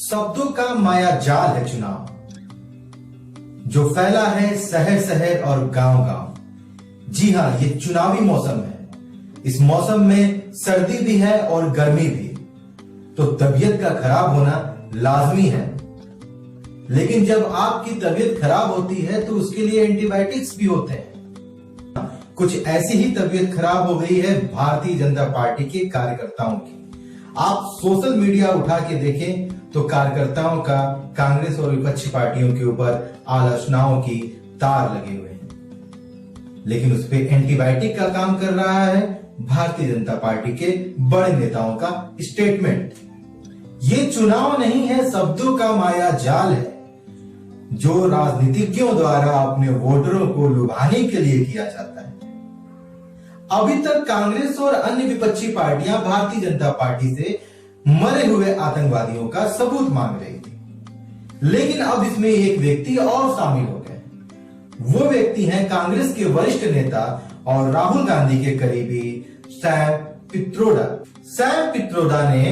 शब्दों का माया जाल है चुनाव, जो फैला है शहर शहर और गांव गांव। जी हां, ये चुनावी मौसम है। इस मौसम में सर्दी भी है और गर्मी भी, तो तबीयत का खराब होना लाजमी है। लेकिन जब आपकी तबीयत खराब होती है तो उसके लिए एंटीबायोटिक्स भी होते हैं। कुछ ऐसी ही तबीयत खराब हो गई है भारतीय जनता पार्टी के कार्यकर्ताओं की। आप सोशल मीडिया उठा के देखें तो कार्यकर्ताओं का कांग्रेस और विपक्षी पार्टियों के ऊपर आलोचनाओं की तार लगे हुए हैं, लेकिन उस पर एंटीबायोटिक का काम कर रहा है भारतीय जनता पार्टी के बड़े नेताओं का स्टेटमेंट। ये चुनाव नहीं है, शब्दों का माया जाल है, जो राजनीतिज्ञों द्वारा अपने वोटरों को लुभाने के लिए किया जाता है। अभी तक कांग्रेस और अन्य विपक्षी पार्टियां भारतीय जनता पार्टी से मरे हुए आतंकवादियों का सबूत मांग रही थी, लेकिन अब इसमें एक व्यक्ति और शामिल हो गए। वो व्यक्ति हैं कांग्रेस के वरिष्ठ नेता और राहुल गांधी के करीबी सैम पित्रोदा। सैम पित्रोदा ने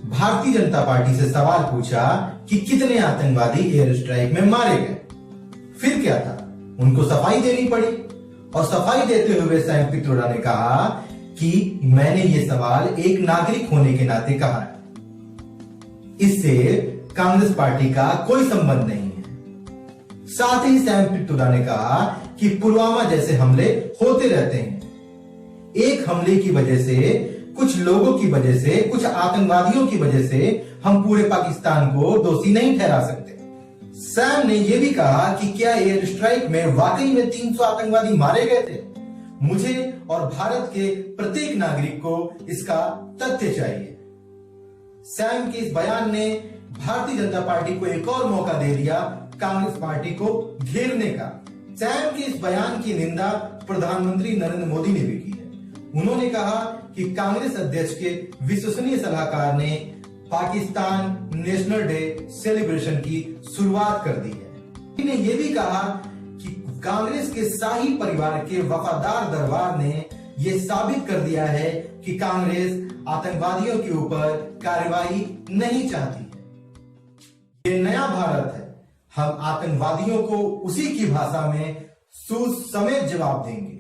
भारतीय जनता पार्टी से सवाल पूछा कि कितने आतंकवादी एयर स्ट्राइक में मारे गए। फिर क्या था, उनको सफाई देनी पड़ी, और सफाई देते हुए सैम पित्रोदा ने कहा कि मैंने ये सवाल एक नागरिक होने के नाते कहा है, इससे कांग्रेस पार्टी का कोई संबंध नहीं है। साथ ही सैम पित्रोदा ने कहा कि पुलवामा जैसे हमले होते रहते हैं। एक हमले की वजह से, कुछ लोगों की वजह से, कुछ आतंकवादियों की वजह से हम पूरे पाकिस्तान को दोषी नहीं ठहरा सकते। सैम ने यह भी कहा कि क्या एयर स्ट्राइक में वाकई में 300 आतंकवादी मारे गए थे? मुझे और भारत के प्रत्येक नागरिक को इसका तथ्य चाहिए। सैम के इस बयान ने भारतीय जनता पार्टी को एक और मौका दे दिया कांग्रेस पार्टी को घेरने का। सैम के इस बयान की निंदा प्रधानमंत्री नरेंद्र मोदी ने भी की है। उन्होंने कहा कि कांग्रेस अध्यक्ष के विश्वसनीय सलाहकार ने पाकिस्तान नेशनल डे सेलिब्रेशन की शुरुआत कर दी है। उन्होंने यह भी कहा कि कांग्रेस के शाही परिवार के वफादार दरबार ने यह साबित कर दिया है कि कांग्रेस आतंकवादियों के ऊपर कार्रवाई नहीं चाहती है। ये नया भारत है, हम आतंकवादियों को उसी की भाषा में सूद समेत जवाब देंगे।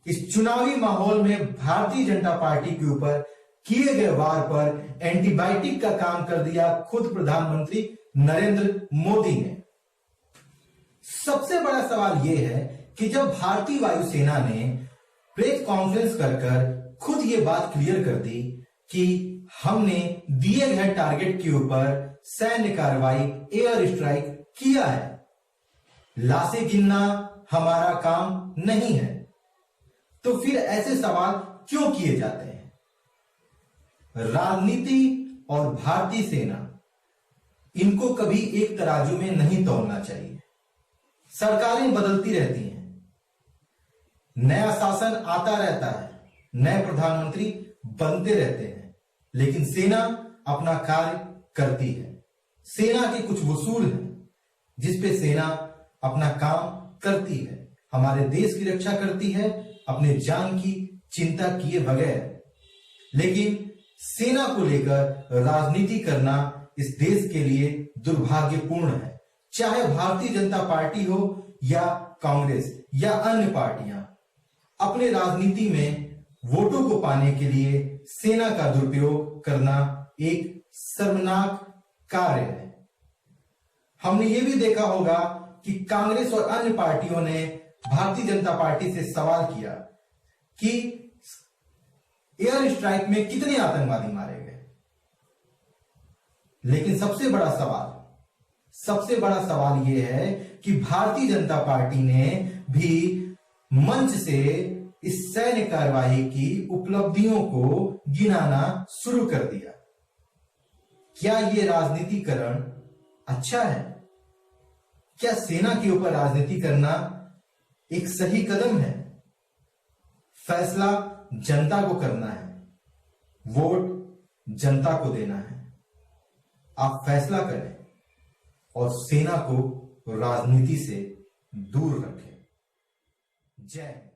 इस चुनावी माहौल में भारतीय जनता पार्टी के ऊपर किए गए वार पर एंटीबायोटिक का काम कर दिया खुद प्रधानमंत्री नरेंद्र मोदी ने। सबसे बड़ा सवाल यह है कि जब भारतीय वायुसेना ने प्रेस कॉन्फ्रेंस कर खुद ये बात क्लियर कर दी कि हमने दिए गए टारगेट के ऊपर सैन्य कार्रवाई एयर स्ट्राइक किया है, लाशें गिनना हमारा काम नहीं है, तो फिर ऐसे सवाल क्यों किए जाते हैं? राजनीति और भारतीय सेना, इनको कभी एक तराजू में नहीं तौलना चाहिए। सरकारें बदलती रहती हैं, नया शासन आता रहता है, नए प्रधानमंत्री बनते रहते हैं, लेकिन सेना अपना कार्य करती है। सेना के कुछ उसूल हैं जिसपे सेना अपना काम करती है, हमारे देश की रक्षा करती है अपने जान की चिंता किए बगैर। लेकिन सेना को लेकर राजनीति करना इस देश के लिए दुर्भाग्यपूर्ण है। चाहे भारतीय जनता पार्टी हो या कांग्रेस या अन्य पार्टियां, अपने राजनीति में वोटों को पाने के लिए सेना का दुरुपयोग करना एक शर्मनाक कार्य है। हमने ये भी देखा होगा कि कांग्रेस और अन्य पार्टियों ने भारतीय जनता पार्टी से सवाल किया कि एयर स्ट्राइक में कितने आतंकवादी मारे गए, लेकिन सबसे बड़ा सवाल यह है कि भारतीय जनता पार्टी ने भी मंच से इस सैन्य कार्यवाही की उपलब्धियों को गिनाना शुरू कर दिया। क्या यह राजनीतिकरण अच्छा है? क्या सेना के ऊपर राजनीति करना एक सही कदम है? फैसला जनता को करना है, वोट जनता को देना है। आप फैसला करें और सेना को राजनीति से दूर रखें। जय हिंद।